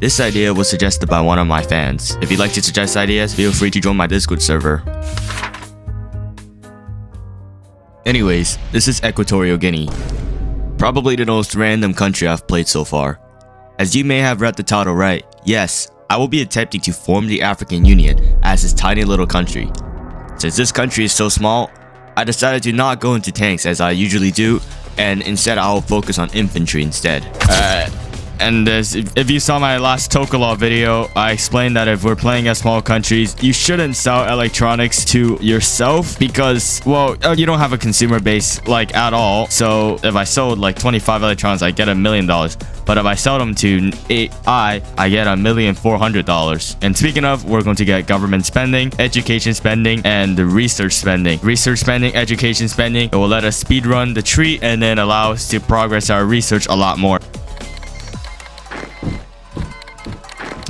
This idea was suggested by one of my fans. If you'd like to suggest ideas, feel free to join my Discord server. Anyways, this is Equatorial Guinea. Probably the most random country I've played so far. As you may have read the title right, yes, I will be attempting to form the African Union as this tiny little country. Since this country is so small, I decided to not go into tanks as I usually do, and instead I will focus on infantry instead. And if you saw my last Tokalaw video, I explained that if we're playing as small countries, you shouldn't sell electronics to yourself because, well, you don't have a consumer base like at all. So if I sold like 25 electronics, I get $1 million. But if I sell them to AI, I get $1,400,000. And speaking of, we're going to get government spending, education spending, and the research spending. Research spending, education spending. It will let us speedrun the tree and then allow us to progress our research a lot more.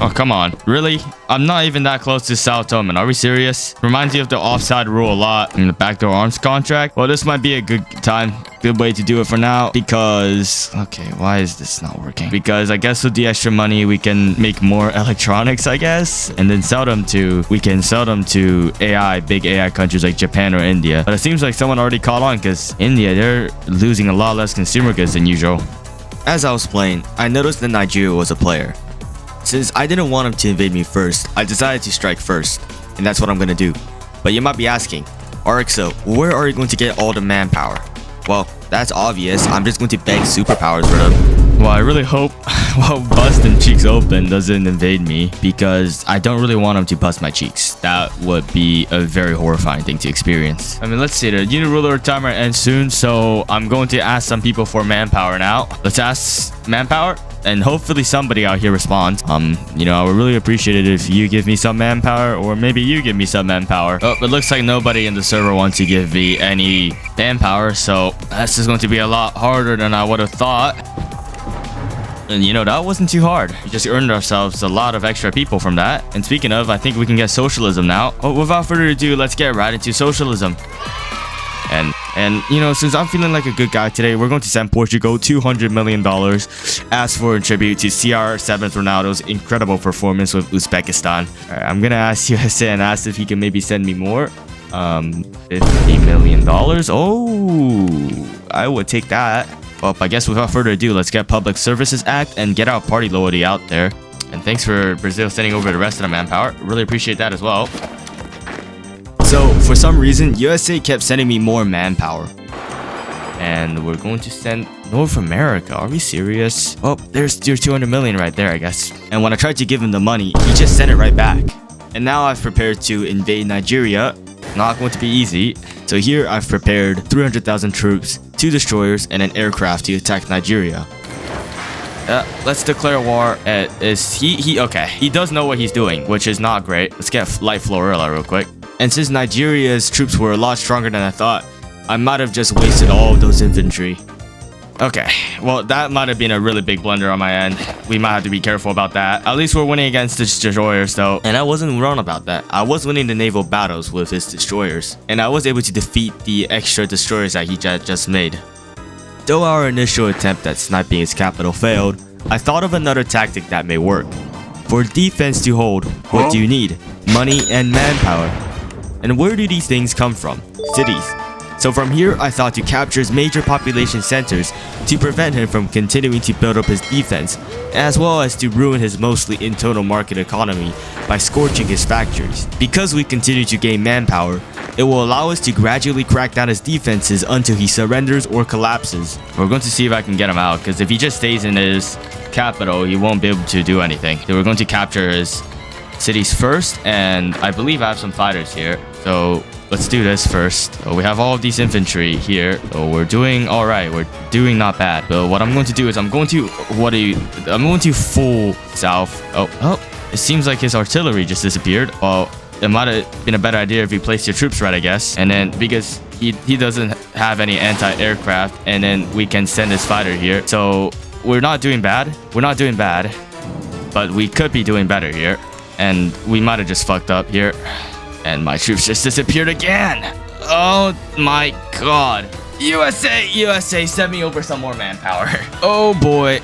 Oh, come on. Really? I'm not even that close to South Toman. Are we serious? Reminds you of the offside rule a lot in the backdoor arms contract. Well, this might be a good time. Good way to do it for now because... Okay, why is this not working? Because I guess with the extra money, we can make more electronics, I guess. And then sell them to... We can sell them to AI, big AI countries like Japan or India. But it seems like someone already caught on because India, they're losing a lot less consumer goods than usual. As I was playing, I noticed that Nigeria was a player. Since I didn't want him to invade me first, I decided to strike first, and that's what I'm gonna do. But you might be asking, RXO, where are you going to get all the manpower? Well, that's obvious. I'm just going to beg superpowers for them. Well, I really hope busting cheeks open doesn't invade me because I don't really want him to bust my cheeks. That would be a very horrifying thing to experience. I mean, let's see. The unit ruler timer ends soon, so I'm going to ask some people for manpower now. Let's ask manpower. And hopefully somebody out here responds. You know, I would really appreciate it if you give me some manpower or maybe you give me some manpower. Oh, it looks like nobody in the server wants to give me any manpower, so this is going to be a lot harder than I would have thought. And you know, that wasn't too hard. We just earned ourselves a lot of extra people from that. And speaking of, I think we can get socialism now. Oh, without further ado, let's get right into socialism. And you know, since I'm feeling like a good guy today, we're going to send Portugal $200 million as for a tribute to CR7 Ronaldo's incredible performance with Uzbekistan. All right, I'm gonna ask USA and ask if he can maybe send me more. $50 million. Oh, I would take that. Well, I guess without further ado, let's get Public Services Act and get our party loyalty out there. And thanks for Brazil sending over the rest of the manpower. Really appreciate that as well. So, for some reason, USA kept sending me more manpower. And we're going to send North America. Are we serious? Oh, there's your 200 million right there, I guess. And when I tried to give him the money, he just sent it right back. And now I've prepared to invade Nigeria. Not going to be easy. So here I've prepared 300,000 troops, 2 destroyers, and an aircraft to attack Nigeria. Let's declare war. Okay, he does know what he's doing, which is not great. Let's get Light Florilla real quick. And since Nigeria's troops were a lot stronger than I thought, I might have just wasted all of those infantry. Okay, well, that might have been a really big blunder on my end. We might have to be careful about that. At least we're winning against the destroyers, though. And I wasn't wrong about that. I was winning the naval battles with his destroyers. And I was able to defeat the extra destroyers that he just made. Though our initial attempt at sniping his capital failed, I thought of another tactic that may work. For defense to hold, what do you need? Money and manpower. And where do these things come from? Cities. So from here, I thought to capture his major population centers to prevent him from continuing to build up his defense, as well as to ruin his mostly internal market economy by scorching his factories. Because we continue to gain manpower, it will allow us to gradually crack down his defenses until he surrenders or collapses. We're going to see if I can get him out, because if he just stays in his capital, he won't be able to do anything. So we're going to capture his cities first, and I believe I have some fighters here. So let's do this first. So we have all of these infantry here. So we're doing all right. We're doing not bad. So what I'm going to do is I'm going to full south. Oh, it seems like his artillery just disappeared. Well, it might have been a better idea if you placed your troops right, I guess. And then because he doesn't have any anti-aircraft, and then we can send his fighter here. So we're not doing bad. We're not doing bad, but we could be doing better here. And we might have just fucked up here. And my troops just disappeared again. Oh my god. USA, send me over some more manpower. Oh boy.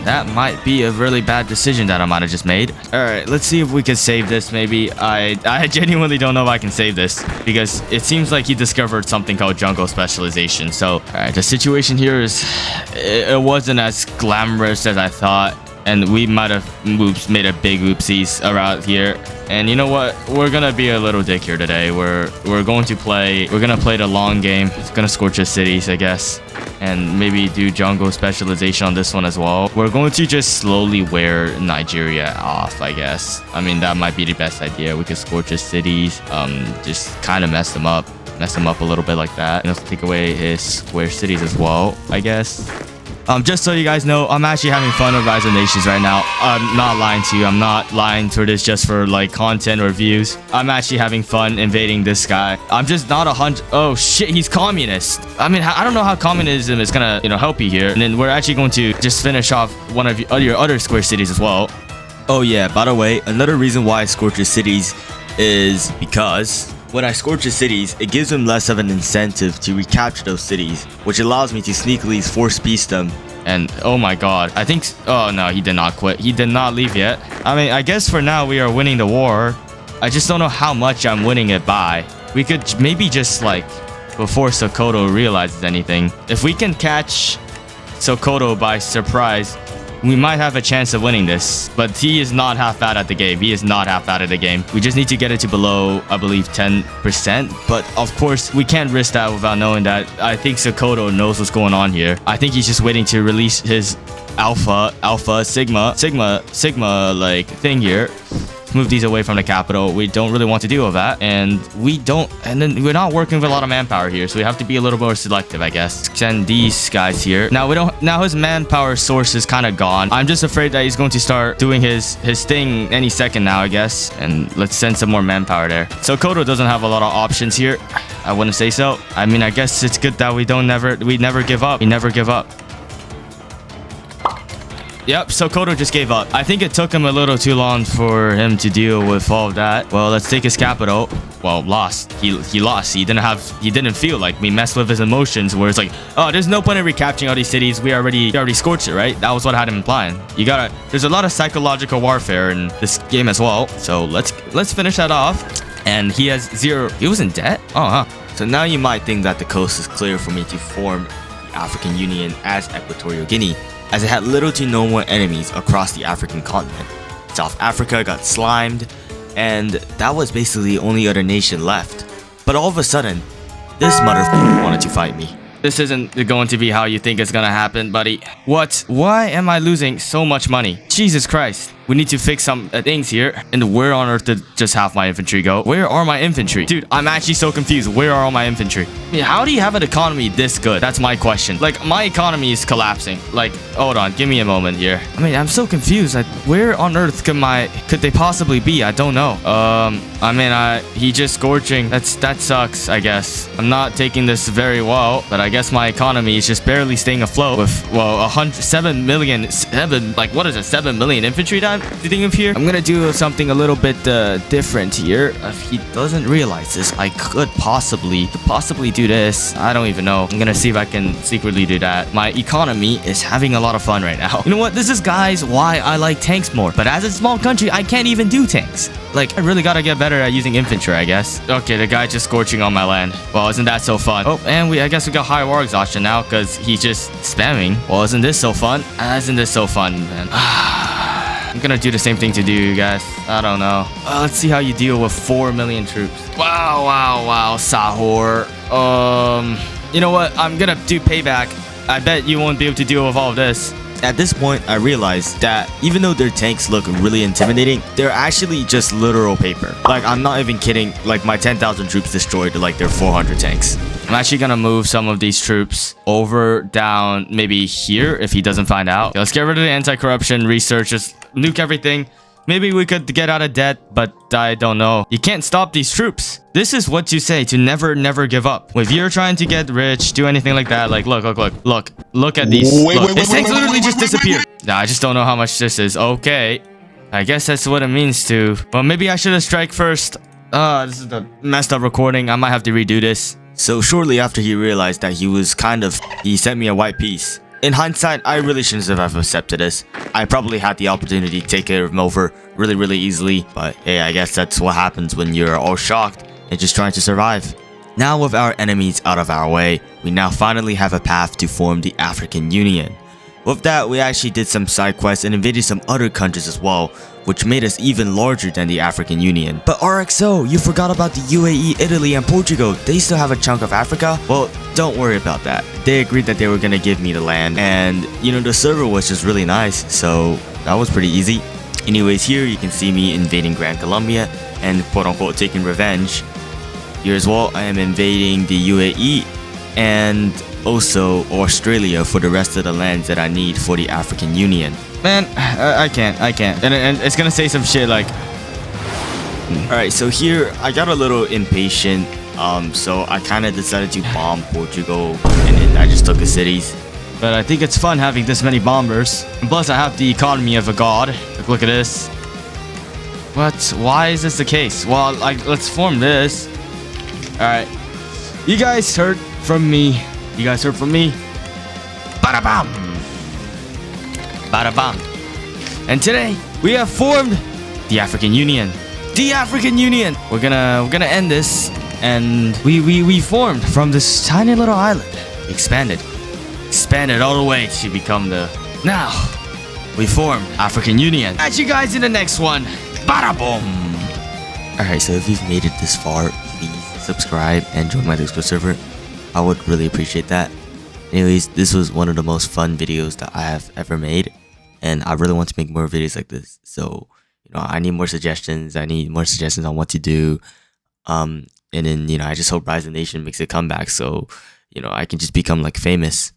That might be a really bad decision that I might have just made. All right, let's see if we can save this. Maybe I genuinely don't know if I can save this because it seems like he discovered something called jungle specialization. So, all right, the situation here is it wasn't as glamorous as I thought. And we might have made a big oopsies around here. And you know what? We're gonna be a little dick here today. We're gonna play the long game. It's gonna scorch the cities, I guess. And maybe do jungle specialization on this one as well. We're going to just slowly wear Nigeria off, I guess. I mean, that might be the best idea. We could scorch his cities. Just kind of mess them up a little bit like that. And let's take away his square cities as well, I guess. Just so you guys know, I'm actually having fun with Rise of Nations right now. I'm not lying to you. I'm not lying for this just for like content or views. I'm actually having fun invading this guy. I'm just not 100. Oh shit, he's communist. I mean, I don't know how communism is gonna, help you here. And then we're actually going to just finish off one of your other square cities as well. Oh yeah, by the way, another reason why I scorch your cities is because when I scorch the cities, it gives them less of an incentive to recapture those cities, which allows me to sneakily force peace them. And oh my god, I think, oh no, he did not quit. He did not leave yet. I mean, I guess for now we are winning the war. I just don't know how much I'm winning it by. We could maybe just like, before Sokoto realizes anything, if we can catch Sokoto by surprise, we might have a chance of winning this, but he is not half bad at the game. He is not half bad at the game. We just need to get it to below, I believe, 10%. But of course, we can't risk that without knowing that. I think Sokoto knows what's going on here. I think he's just waiting to release his alpha, sigma, like thing here. Move these away from the capital. We don't really want to deal with that, and then we're not working with a lot of manpower here, so we have to be a little more selective, I guess. Send these guys here. Now his manpower source is kind of gone. I'm just afraid that he's going to start doing his thing any second now, I guess. And let's send some more manpower there. So Kodo doesn't have a lot of options here. I wouldn't say so. I mean, I guess it's good that we never give up. We never give up. Yep, so Kodo just gave up. I think it took him a little too long for him to deal with all of that. Well, let's take his capital. Well, lost. He lost. He didn't feel like we messed with his emotions where it's like, oh, there's no point in recapturing all these cities. We already scorched it, right? That was what I had him implying. There's a lot of psychological warfare in this game as well. So let's finish that off. And he has 0. He was in debt? Oh, huh. So now you might think that the coast is clear for me to form the African Union as Equatorial Guinea, as it had little to no more enemies across the African continent. South Africa got slimed, and that was basically the only other nation left. But all of a sudden, this motherfucker wanted to fight me. This isn't going to be how you think it's gonna happen, buddy. What? Why am I losing so much money? Jesus Christ. We need to fix some things here. And where on earth did just half my infantry go? Where are my infantry? Dude, I'm actually so confused. Where are all my infantry? I mean, how do you have an economy this good? That's my question. Like, my economy is collapsing. Like, hold on. Give me a moment here. I mean, I'm so confused. Like, where on earth could they possibly be? I don't know. I mean, he just scorching. That sucks, I guess. I'm not taking this very well, but I guess my economy is just barely staying afloat with, well, 7 million infantry die? Think of here. I'm gonna do something a little bit different here. If he doesn't realize this, I could possibly do this. I don't even know. I'm gonna see if I can secretly do that. My economy is having a lot of fun right now. You know what? This is, guys, why I like tanks more. But as a small country, I can't even do tanks. Like, I really gotta get better at using infantry, I guess. Okay, the guy just scorching on my land. Well, isn't that so fun? Oh, and I guess we got high war exhaustion now because he's just spamming. Well, isn't this so fun? Isn't this so fun, man? I'm gonna do the same thing to do, you guys. I don't know. Let's see how you deal with 4 million troops. Wow, Sahur. You know what? I'm gonna do payback. I bet you won't be able to deal with all of this. At this point, I realized that even though their tanks look really intimidating, they're actually just literal paper. Like, I'm not even kidding. Like, my 10,000 troops destroyed like their 400 tanks. I'm actually gonna move some of these troops over, down, maybe here if he doesn't find out. Okay, let's get rid of the anti-corruption research. Just nuke everything. Maybe we could get out of debt, but I don't know. You can't stop these troops. This is what you say to never give up. If you're trying to get rich, do anything like that, like, look at these. This tank literally just disappeared. Nah, I just don't know how much this is. Okay. I guess that's what it means to. Well, maybe I should have strike first. This is the messed up recording. I might have to redo this. So shortly after he realized that he was he sent me a white piece. In hindsight, I really shouldn't have accepted this. I probably had the opportunity to take care of him over really easily, but hey, I guess that's what happens when you're all shocked and just trying to survive. Now with our enemies out of our way, we now finally have a path to form the African Union. With that, we actually did some side quests and invaded some other countries as well, which made us even larger than the African Union. But RXO, you forgot about the UAE, Italy, and Portugal. They still have a chunk of Africa? Well, don't worry about that. They agreed that they were gonna give me the land, and you know, the server was just really nice, so that was pretty easy. Anyways, here you can see me invading Gran Colombia and quote-unquote taking revenge. Here as well, I am invading the UAE and also Australia for the rest of the lands that I need for the African Union. Man, I can't. And it's gonna say some shit like... Alright, so here, I got a little impatient, so I kind of decided to bomb Portugal, and then I just took the cities. But I think it's fun having this many bombers. And plus, I have the economy of a god. Like, look at this. What? Why is this the case? Well, like, let's form this. Alright. You guys heard from me. Bada bam. Bada bam. And today we have formed the African Union. The African Union. We're gonna end this, and we formed from this tiny little island. Expanded all the way to become the. Now we formed African Union. Catch you guys in the next one. Bada boom. Alright, so if you've made it this far, please subscribe and join my Discord server. I would really appreciate that. Anyways, this was one of the most fun videos that I have ever made, and I really want to make more videos like this. So, you know, I need more suggestions. I need more suggestions on what to do. And then, you know, I just hope Rise of the Nation makes a comeback, so, you know, I can just become like famous.